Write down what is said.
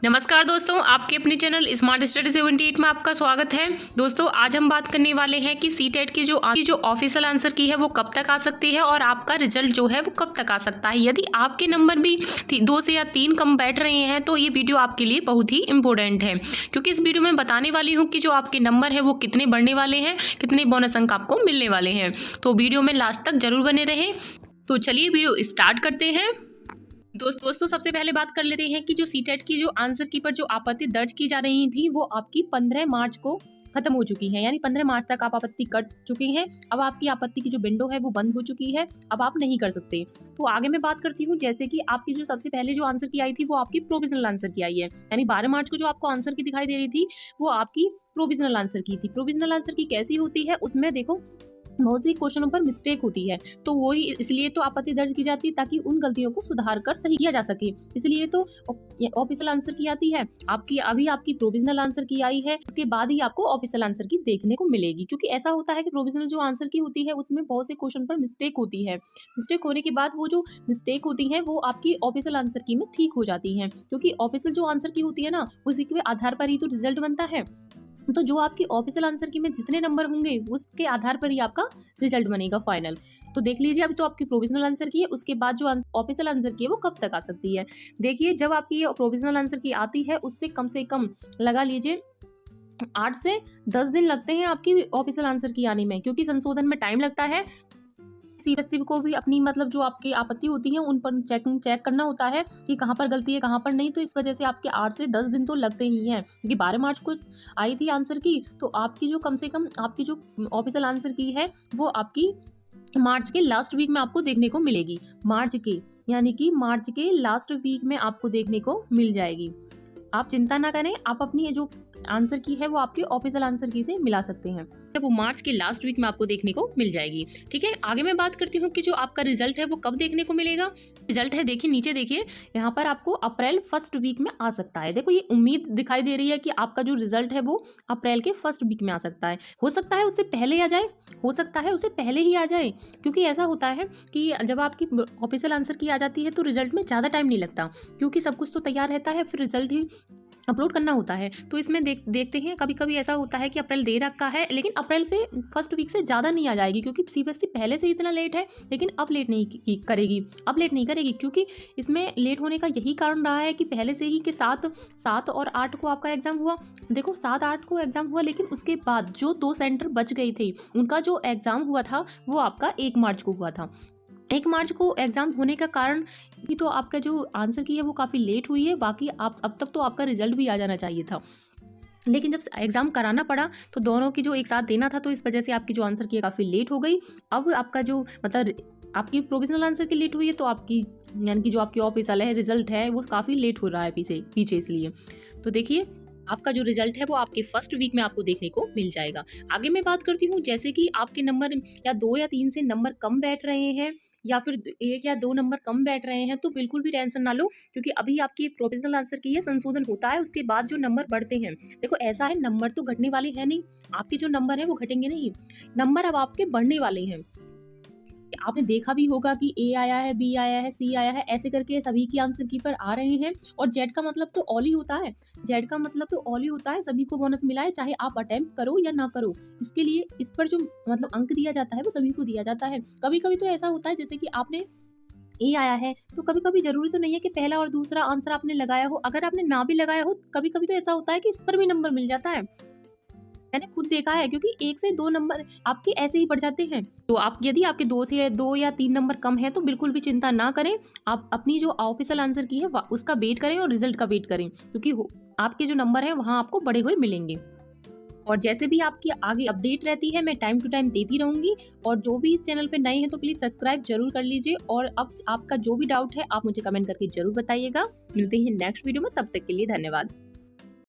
नमस्कार दोस्तों, आपके अपने चैनल स्मार्ट स्टडी 78 में आपका स्वागत है। दोस्तों आज हम बात करने वाले हैं कि सीटेट की जो ऑफिशियल आंसर की है वो कब तक आ सकती है और आपका रिजल्ट जो है वो कब तक आ सकता है। यदि आपके नंबर भी 2 से या 3 कम बैठ रहे हैं तो ये वीडियो आपके लिए बहुत ही इंपॉर्टेंट है, क्योंकि इस वीडियो में बताने वाली हूँ कि जो आपके नंबर है वो कितने बढ़ने वाले हैं, कितने बोनस अंक आपको मिलने वाले हैं। तो वीडियो में लास्ट तक जरूर बने रहें। तो चलिए वीडियो स्टार्ट करते हैं। दोस्तों सबसे पहले बात कर लेते हैं कि जो सीटेट की जो आंसर की पर जो आपत्ति दर्ज की जा रही थी वो आपकी 15 मार्च को खत्म हो चुकी है, यानी 15 मार्च तक आप आपत्ति कर चुके हैं। अब आपकी आपत्ति की जो विंडो है वो बंद हो चुकी है, अब आप नहीं कर सकते। तो आगे मैं बात करती हूँ, जैसे कि आपकी जो सबसे पहले जो आंसर की आई थी वो आपकी प्रोविजनल आंसर की आई है, यानी 12 मार्च को जो आपको आंसर की दिखाई दे रही थी वो आपकी प्रोविजनल आंसर की थी। प्रोविजनल आंसर की कैसी होती है, उसमें देखो बहुत सी क्वेश्चनों पर मिस्टेक होती है, तो वही इसलिए तो आपत्ति दर्ज की जाती है ताकि उन गलतियों को सुधार कर सही किया जा सके। इसलिए तो ऑफिशियल आंसर की आती है। आपकी प्रोविजनल आंसर की आई है, उसके बाद ही आपको ऑफिशियल आंसर की देखने को मिलेगी, क्योंकि ऐसा होता है कि प्रोविजनल जो आंसर की होती है उसमें बहुत से क्वेश्चन पर मिस्टेक होती है। मिस्टेक होने के बाद वो जो मिस्टेक होती है वो आपकी ऑफिशियल आंसर की में ठीक हो जाती है, क्योंकि ऑफिशियल जो आंसर की होती है ना उसी के आधार पर ही तो रिजल्ट बनता है। तो जो आपकी ऑफिशियल आंसर की में जितने नंबर होंगे उसके आधार पर ही आपका रिजल्ट बनेगा फाइनल। तो देख लीजिए, अभी तो आपकी प्रोविजनल आंसर की है, उसके बाद जो ऑफिशियल आंसर की है वो कब तक आ सकती है। देखिए, जब आपकी ये प्रोविजनल आंसर की आती है उससे कम से कम लगा लीजिए 8 से 10 दिन लगते हैं आपकी ऑफिशियल आंसर की आने में, क्योंकि संशोधन में टाइम लगता है। सीबीएसई को भी अपनी जो आपकी आपत्ति होती है उन पर चेक करना होता है कि कहाँ पर गलती है कहाँ पर नहीं। तो इस वजह से आपके 8 से 10 दिन तो लगते ही हैं, क्योंकि 12 मार्च को आई थी आंसर की, तो आपकी जो कम से कम आपकी जो ऑफिशियल आंसर की है वो आपकी मार्च के लास्ट वीक में आपको देखने को मिलेगी। यानी कि मार्च के लास्ट वीक में आपको देखने को मिल जाएगी। आप चिंता ना करें, आप अपनी जो आंसर की है वो आपके ऑफिशियल आंसर की से मिला सकते हैं, जब वो मार्च के लास्ट वीक में आपको देखने को मिल जाएगी। ठीक है, आगे मैं बात करती हूँ कि जो आपका रिजल्ट है वो कब देखने को मिलेगा। रिजल्ट है, देखिए नीचे देखिए, यहाँ पर आपको अप्रैल फर्स्ट वीक में आ सकता है। देखो, ये उम्मीद दिखाई दे रही है कि आपका जो रिजल्ट है वो अप्रैल के फर्स्ट वीक में आ सकता है। हो सकता है उससे पहले आ जाए, हो सकता है उससे पहले ही आ जाए, क्योंकि ऐसा होता है कि जब आपकी ऑफिशियल आंसर की आ जाती है तो रिजल्ट में ज़्यादा टाइम नहीं लगता, क्योंकि सब कुछ तो तैयार रहता है, फिर रिजल्ट ही अपलोड करना होता है। तो इसमें देखते हैं, कभी कभी ऐसा होता है कि अप्रैल दे रखा है, लेकिन अप्रैल से फर्स्ट वीक से ज़्यादा नहीं आ जाएगी, क्योंकि सीबीएसई पहले से इतना लेट है, लेकिन अब लेट नहीं करेगी, क्योंकि इसमें लेट होने का यही कारण रहा है कि पहले से ही कि 7 और 8 को आपका एग्जाम हुआ। देखो, 7-8 को एग्जाम हुआ, लेकिन उसके बाद जो 2 सेंटर बच गए थे उनका जो एग्जाम हुआ था वो आपका 1 मार्च को हुआ था। 1 मार्च को एग्जाम होने का कारण ही तो आपका जो आंसर की है वो काफ़ी लेट हुई है। बाकी आप अब तक तो आपका रिजल्ट भी आ जाना चाहिए था, लेकिन जब एग्जाम कराना पड़ा तो दोनों की जो एक साथ देना था, तो इस वजह से आपकी जो आंसर की है काफ़ी लेट हो गई। अब आपका जो आपकी प्रोविजनल आंसर की लेट हुई है, तो आपकी यानी कि जो आपकी ऑफिशियल है रिजल्ट है वो काफ़ी लेट हो रहा है पीछे इसलिए। तो देखिए, आपका जो रिजल्ट है वो आपके फर्स्ट वीक में आपको देखने को मिल जाएगा। आगे मैं बात करती हूँ, जैसे कि आपके नंबर या 2 या 3 से नंबर कम बैठ रहे हैं, या फिर 1 या 2 नंबर कम बैठ रहे हैं, तो बिल्कुल भी टेंशन ना लो, क्योंकि अभी आपकी प्रोविजनल आंसर की है संशोधन होता है, उसके बाद जो नंबर बढ़ते हैं। देखो, ऐसा है, नंबर तो घटने वाले हैं नहीं, आपके जो नंबर है वो घटेंगे नहीं, नंबर अब आपके बढ़ने वाले हैं। आपने देखा भी होगा कि ए आया है, बी आया है, सी आया है, ऐसे करके सभी की आंसर की पर आ रहे हैं। और जेड का मतलब तो ऑल ही होता है, सभी को बोनस मिला है, चाहे आप अटेम्प्ट करो या ना करो। इसके लिए इस पर जो अंक दिया जाता है वो सभी को दिया जाता है। कभी कभी तो ऐसा होता है, जैसे कि आपने ए आया है, तो कभी कभी जरूरी तो नहीं है कि पहला और दूसरा आंसर आपने लगाया हो। अगर आपने ना भी लगाया हो, कभी कभी तो ऐसा होता है कि इस पर भी नंबर मिल जाता है। मैंने खुद देखा है, क्योंकि 1 से 2 नंबर आपके ऐसे ही बढ़ जाते हैं। तो आप यदि आपके 2 या 3 नंबर कम है तो बिल्कुल भी चिंता ना करें, आप अपनी जो ऑफिशियल आंसर की है उसका वेट करें और रिजल्ट का वेट करें, क्योंकि आपके जो नंबर है वहाँ आपको बढ़े हुए मिलेंगे। और जैसे भी आपकी आगे अपडेट रहती है मैं टाइम टू टाइम देती रहूंगी। और जो भी इस चैनल पे नए हैं तो प्लीज़ सब्सक्राइब जरूर कर लीजिए। और अब आपका जो भी डाउट है आप मुझे कमेंट करके जरूर बताइएगा। मिलते हैं नेक्स्ट वीडियो में, तब तक के लिए धन्यवाद।